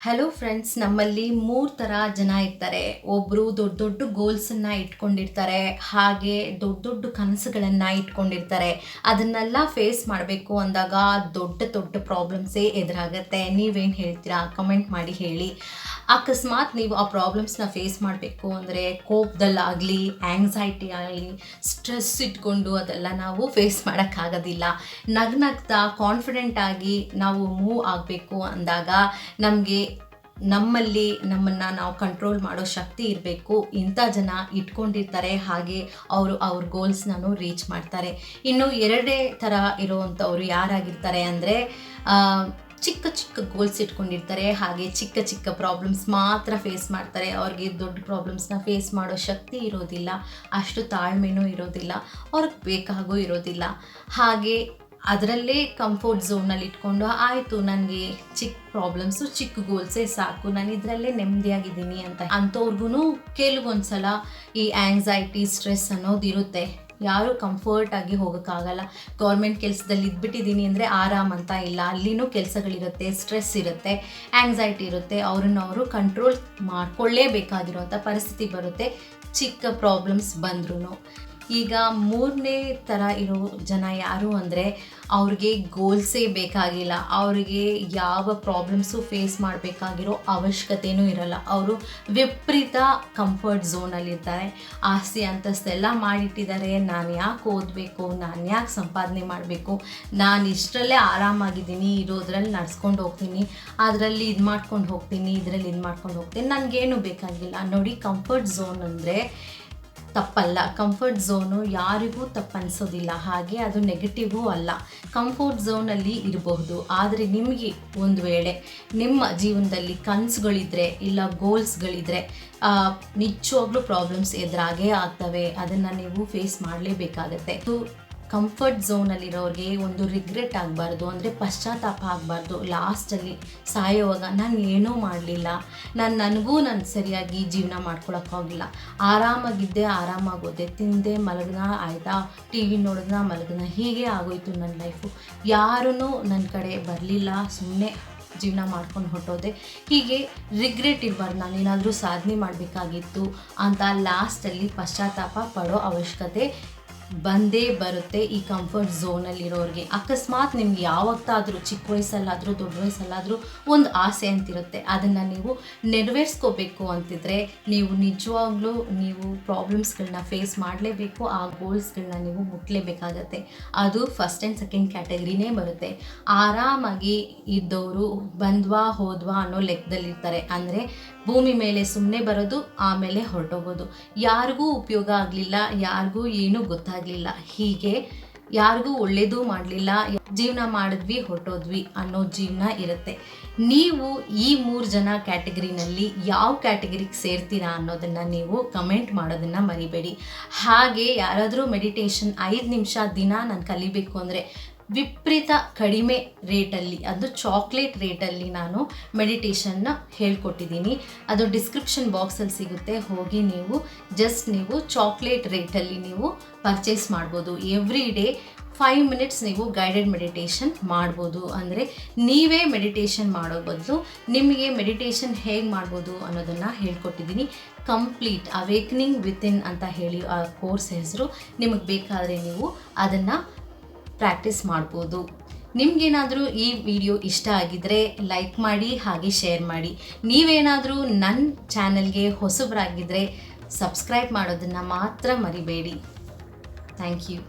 Hello friends, ನಮ್ಮಲ್ಲಿ 3 ಥರ ಜನ ಇರ್ತಾರೆ. ಒಬ್ಬರು ದೊಡ್ಡ ದೊಡ್ಡ ಗೋಲ್ಸನ್ನು ಇಟ್ಕೊಂಡಿರ್ತಾರೆ, ಹಾಗೆ ದೊಡ್ಡ ದೊಡ್ಡ ಕನಸುಗಳನ್ನು ಇಟ್ಕೊಂಡಿರ್ತಾರೆ. ಅದನ್ನೆಲ್ಲ ಫೇಸ್ ಮಾಡಬೇಕು ಅಂದಾಗ ದೊಡ್ಡ ದೊಡ್ಡ ಪ್ರಾಬ್ಲಮ್ಸೇ ಎದುರಾಗುತ್ತೆ. ನೀವೇನು ಹೇಳ್ತೀರಾ? ಕಮೆಂಟ್ ಮಾಡಿ ಹೇಳಿ. ಅಕಸ್ಮಾತ್ ನೀವು ಆ ಪ್ರಾಬ್ಲಮ್ಸ್ನ ಫೇಸ್ ಮಾಡಬೇಕು ಅಂದರೆ ಕೋಪದಲ್ಲಾಗಲಿ, ಆ್ಯಂಗ್ಸೈಟಿ ಆಗಲಿ, ಸ್ಟ್ರೆಸ್ ಇಟ್ಕೊಂಡು ಅದೆಲ್ಲ ನಾವು ಫೇಸ್ ಮಾಡೋಕ್ಕಾಗೋದಿಲ್ಲ. ನಗ್ನಗ್ತಾ ಕಾನ್ಫಿಡೆಂಟ್ ಆಗಿ ನಾವು ಮೂವ್ ಆಗಬೇಕು ಅಂದಾಗ ನಮ್ಮನ್ನು ನಾವು ಕಂಟ್ರೋಲ್ ಮಾಡೋ ಶಕ್ತಿ ಇರಬೇಕು. ಇಂಥ ಜನ ಇಟ್ಕೊಂಡಿರ್ತಾರೆ, ಹಾಗೆ ಅವರು ಅವ್ರ ಗೋಲ್ಸ್ನೂ ರೀಚ್ ಮಾಡ್ತಾರೆ. ಇನ್ನು ಎರಡೇ ಥರ ಇರೋವಂಥವ್ರು ಯಾರಾಗಿರ್ತಾರೆ ಅಂದರೆ, ಚಿಕ್ಕ ಚಿಕ್ಕ ಗೋಲ್ಸ್ ಇಟ್ಕೊಂಡಿರ್ತಾರೆ, ಹಾಗೆ ಚಿಕ್ಕ ಚಿಕ್ಕ ಪ್ರಾಬ್ಲಮ್ಸ್ ಮಾತ್ರ ಫೇಸ್ ಮಾಡ್ತಾರೆ. ಅವ್ರಿಗೆ ದೊಡ್ಡ ಪ್ರಾಬ್ಲಮ್ಸ್ನ ಫೇಸ್ ಮಾಡೋ ಶಕ್ತಿ ಇರೋದಿಲ್ಲ, ಅಷ್ಟು ತಾಳ್ಮೆನೂ ಇರೋದಿಲ್ಲ, ಅವ್ರಿಗೆ ಬೇಕಾಗೂ ಇರೋದಿಲ್ಲ. ಹಾಗೆ ಅದರಲ್ಲೇ ಕಂಫರ್ಟ್ ಝೋನಲ್ಲಿ ಇಟ್ಕೊಂಡು ಆಯಿತು, ನನಗೆ ಚಿಕ್ಕ ಪ್ರಾಬ್ಲಮ್ಸು, ಚಿಕ್ಕ ಗೋಲ್ಸೇ ಸಾಕು, ನಾನು ಇದರಲ್ಲೇ ನೆಮ್ಮದಿಯಾಗಿದ್ದೀನಿ ಅಂಥವ್ರಿಗೂ ಕೆಲವೊಂದ್ಸಲ ಈ ಆ್ಯಂಗ್ಸೈಟಿ, ಸ್ಟ್ರೆಸ್ ಅನ್ನೋದು ಇರುತ್ತೆ. ಯಾರೂ ಕಂಫರ್ಟಾಗಿ ಹೋಗೋಕ್ಕಾಗಲ್ಲ. ಗೌರ್ಮೆಂಟ್ ಕೆಲಸದಲ್ಲಿ ಇದ್ಬಿಟ್ಟಿದ್ದೀನಿ ಅಂದರೆ ಆರಾಮ್ ಅಂತ ಇಲ್ಲ, ಅಲ್ಲಿನೂ ಕೆಲಸಗಳಿರುತ್ತೆ, ಸ್ಟ್ರೆಸ್ ಇರುತ್ತೆ, ಆ್ಯಂಗ್ಸೈಟಿ ಇರುತ್ತೆ. ಅವರು ಕಂಟ್ರೋಲ್ ಮಾಡಿಕೊಳ್ಳೇಬೇಕಾಗಿರುವಂಥ ಪರಿಸ್ಥಿತಿ ಬರುತ್ತೆ, ಚಿಕ್ಕ ಪ್ರಾಬ್ಲಮ್ಸ್ ಬಂದ್ರೂ. ಈಗ ಮೂರನೇ ಥರ ಇರೋ ಜನ ಯಾರು ಅಂದರೆ, ಅವ್ರಿಗೆ ಗೋಲ್ಸೇ ಬೇಕಾಗಿಲ್ಲ, ಅವರಿಗೆ ಯಾವ ಪ್ರಾಬ್ಲಮ್ಸು ಫೇಸ್ ಮಾಡಬೇಕಾಗಿರೋ ಅವಶ್ಯಕತೆಯೂ ಇರಲ್ಲ. ಅವರು ವಿಪರೀತ ಕಂಫರ್ಟ್ ಝೋನಲ್ಲಿರ್ತಾರೆ. ಆಸ್ತಿ ಅಂತಸ್ತೆಲ್ಲ ಮಾಡಿಟ್ಟಿದ್ದಾರೆ, ನಾನು ಯಾಕೆ ಓದಬೇಕು, ನಾನು ಯಾಕೆ ಸಂಪಾದನೆ ಮಾಡಬೇಕು, ನಾನು ಇಷ್ಟರಲ್ಲೇ ಆರಾಮಾಗಿದ್ದೀನಿ, ಇರೋದ್ರಲ್ಲಿ ನಡ್ಸ್ಕೊಂಡು ಹೋಗ್ತೀನಿ, ಅದರಲ್ಲಿ ಇದು ಮಾಡ್ಕೊಂಡು ಹೋಗ್ತೀನಿ, ಇದರಲ್ಲಿ ಇದು ಮಾಡ್ಕೊಂಡು ಹೋಗ್ತೀನಿ, ನನಗೇನು ಬೇಕಾಗಿಲ್ಲ. ನೋಡಿ, ಕಂಫರ್ಟ್ ಝೋನ್ ಅಂದರೆ ತಪ್ಪಲ್ಲ. ಕಂಫರ್ಟ್ ಝೋನು ಯಾರಿಗೂ ತಪ್ಪನ್ನಿಸೋದಿಲ್ಲ, ಹಾಗೆ ಅದು ನೆಗೆಟಿವೂ ಅಲ್ಲ. ಕಂಫರ್ಟ್ ಝೋನಲ್ಲಿ ಇರಬಹುದು, ಆದರೆ ನಿಮಗೆ ಒಂದು ವೇಳೆ ನಿಮ್ಮ ಜೀವನದಲ್ಲಿ ಕನಸುಗಳಿದ್ರೆ ಇಲ್ಲ ಗೋಲ್ಸ್ಗಳಿದ್ರೆ ನಿಜವಾಗ್ಲೂ ಪ್ರಾಬ್ಲಮ್ಸ್ ಎದುರಾಗೇ ಆಗ್ತವೆ. ಅದನ್ನು ನೀವು ಫೇಸ್ ಮಾಡಲೇಬೇಕಾಗತ್ತೆ. ಕಂಫರ್ಟ್ ಝೋನಲ್ಲಿರೋರಿಗೆ ಒಂದು ರಿಗ್ರೆಟ್ ಆಗಬಾರ್ದು, ಅಂದರೆ ಪಶ್ಚಾತ್ತಾಪ ಆಗಬಾರ್ದು. ಲಾಸ್ಟಲ್ಲಿ ಸಾಯೋವಾಗ ನಾನು ಏನೂ ಮಾಡಲಿಲ್ಲ, ನನಗೂ ಸರಿಯಾಗಿ ಜೀವನ ಮಾಡ್ಕೊಳಕ್ಕಾಗಿಲ್ಲ, ಆರಾಮಾಗಿದ್ದೆ, ಆರಾಮಾಗೋದೆ, ತಿಂದೆ ಮಲಗ್ನ, ಆಯಿತಾ, ಟಿ ವಿ ನೋಡಿದ್ನ ಮಲಗ್ನ, ಹೀಗೆ ಆಗೋಯ್ತು ನನ್ನ ಲೈಫು, ಯಾರೂ ನನ್ನ ಕಡೆ ಬರಲಿಲ್ಲ, ಸುಮ್ಮನೆ ಜೀವನ ಮಾಡ್ಕೊಂಡು ಹೊಟ್ಟೋದೆ, ಹೀಗೆ ರಿಗ್ರೆಟ್ ಇರಬಾರ್ದು. ನಾನೇನಾದರೂ ಸಾಧನೆ ಮಾಡಬೇಕಾಗಿತ್ತು ಅಂತ ಲಾಸ್ಟಲ್ಲಿ ಪಶ್ಚಾತ್ತಾಪ ಪಡೋ ಅವಶ್ಯಕತೆ ಬಂದೇ ಬರುತ್ತೆ ಈ ಕಂಫರ್ಟ್ ಝೋನಲ್ಲಿರೋರಿಗೆ. ಅಕಸ್ಮಾತ್ ನಿಮ್ಗೆ ಯಾವತ್ತಾದರೂ ಚಿಕ್ಕ ವಯಸ್ಸಲ್ಲಾದರೂ ದೊಡ್ಡ ವಯಸ್ಸಲ್ಲಾದರೂ ಒಂದು ಆಸೆ ಅಂತಿರುತ್ತೆ, ಅದನ್ನು ನೀವು ನೆರವೇರಿಸ್ಕೋಬೇಕು ಅಂತಿದ್ರೆ ನೀವು ನಿಜವಾಗ್ಲೂ ಪ್ರಾಬ್ಲಮ್ಸ್ಗಳನ್ನ ಫೇಸ್ ಮಾಡಲೇಬೇಕು, ಆ ಗೋಲ್ಸ್ಗಳನ್ನ ನೀವು ಮುಟ್ಟಲೇಬೇಕಾಗತ್ತೆ. ಅದು ಫಸ್ಟ್ ಆ್ಯಂಡ್ ಸೆಕೆಂಡ್ ಕ್ಯಾಟಗರಿನೇ ಬರುತ್ತೆ. ಆರಾಮಾಗಿ ಇದ್ದವರು ಬಂದ್ವಾ ಹೋದ್ವಾ ಅನ್ನೋ ಲೆಕ್ಕದಲ್ಲಿರ್ತಾರೆ, ಅಂದರೆ ಭೂಮಿ ಮೇಲೆ ಸುಮ್ಮನೆ ಬರೋದು, ಆಮೇಲೆ ಹೊರಟೋಗೋದು, ಯಾರಿಗೂ ಉಪಯೋಗ ಆಗಲಿಲ್ಲ, ಯಾರಿಗೂ ಏನೂ ಗೊತ್ತಾಗಲಿಲ್ಲ, ಹೀಗೆ ಯಾರಿಗೂ ಒಳ್ಳೇದೂ ಮಾಡಲಿಲ್ಲ, ಜೀವನ ಮಾಡಿದ್ವಿ ಹೊರಟೋದ್ವಿ ಅನ್ನೋ ಜೀವನ ಇರುತ್ತೆ. ನೀವು ಈ 3 ಜನ ಕ್ಯಾಟಗರಿನಲ್ಲಿ ಯಾವ ಕ್ಯಾಟಗರಿಗೆ ಸೇರ್ತೀರಾ ಅನ್ನೋದನ್ನು ನೀವು ಕಮೆಂಟ್ ಮಾಡೋದನ್ನು ಮರಿಬೇಡಿ. ಹಾಗೆ ಯಾರಾದರೂ ಮೆಡಿಟೇಷನ್ 5 ನಿಮಿಷ ದಿನ ನಾನು ಕಲಿಬೇಕು ಅಂದರೆ ವಿಪರೀತ ಕಡಿಮೆ ರೇಟಲ್ಲಿ, ಅದು ಚಾಕ್ಲೇಟ್ ರೇಟಲ್ಲಿ ನಾನು ಮೆಡಿಟೇಷನ್ನ ಹೇಳ್ಕೊಟ್ಟಿದ್ದೀನಿ. ಅದು ಡಿಸ್ಕ್ರಿಪ್ಷನ್ ಬಾಕ್ಸಲ್ಲಿ ಸಿಗುತ್ತೆ, ಹೋಗಿ ನೀವು ಚಾಕ್ಲೇಟ್ ರೇಟಲ್ಲಿ ನೀವು ಪರ್ಚೇಸ್ ಮಾಡ್ಬೋದು. ಎವ್ರಿ ಡೇ 5 ಮಿನಿಟ್ಸ್ ನೀವು ಗೈಡೆಡ್ ಮೆಡಿಟೇಷನ್ ಮಾಡ್ಬೋದು. ಅಂದರೆ ನೀವೇ ಮೆಡಿಟೇಷನ್ ಮಾಡೋ ಬದಲು ನಿಮಗೆ ಮೆಡಿಟೇಷನ್ ಹೇಗೆ ಮಾಡ್ಬೋದು ಅನ್ನೋದನ್ನು ಹೇಳ್ಕೊಟ್ಟಿದ್ದೀನಿ. ಕಂಪ್ಲೀಟ್ ಅವೇಕ್ನಿಂಗ್ ವಿತಿನ್ ಅಂತ ಹೇಳಿ ಆ ಕೋರ್ಸ್ ಹೆಸರು. ನಿಮಗೆ ಬೇಕಾದರೆ ನೀವು ಅದನ್ನು ಪ್ರಾಕ್ಟೀಸ್ ಮಾಡ್ಬೋದು. ನಿಮಗೇನಾದರೂ ಈ ವಿಡಿಯೋ ಇಷ್ಟ ಆಗಿದ್ದರೆ ಲೈಕ್ ಮಾಡಿ, ಹಾಗೆ ಶೇರ್ ಮಾಡಿ. ನೀವೇನಾದರೂ ನನ್ನ ಚಾನಲ್ಗೆ ಹೊಸಬರಾಗಿದ್ದರೆ ಸಬ್ಸ್ಕ್ರೈಬ್ ಮಾಡೋದನ್ನು ಮಾತ್ರ ಮರಿಬೇಡಿ. Thank you.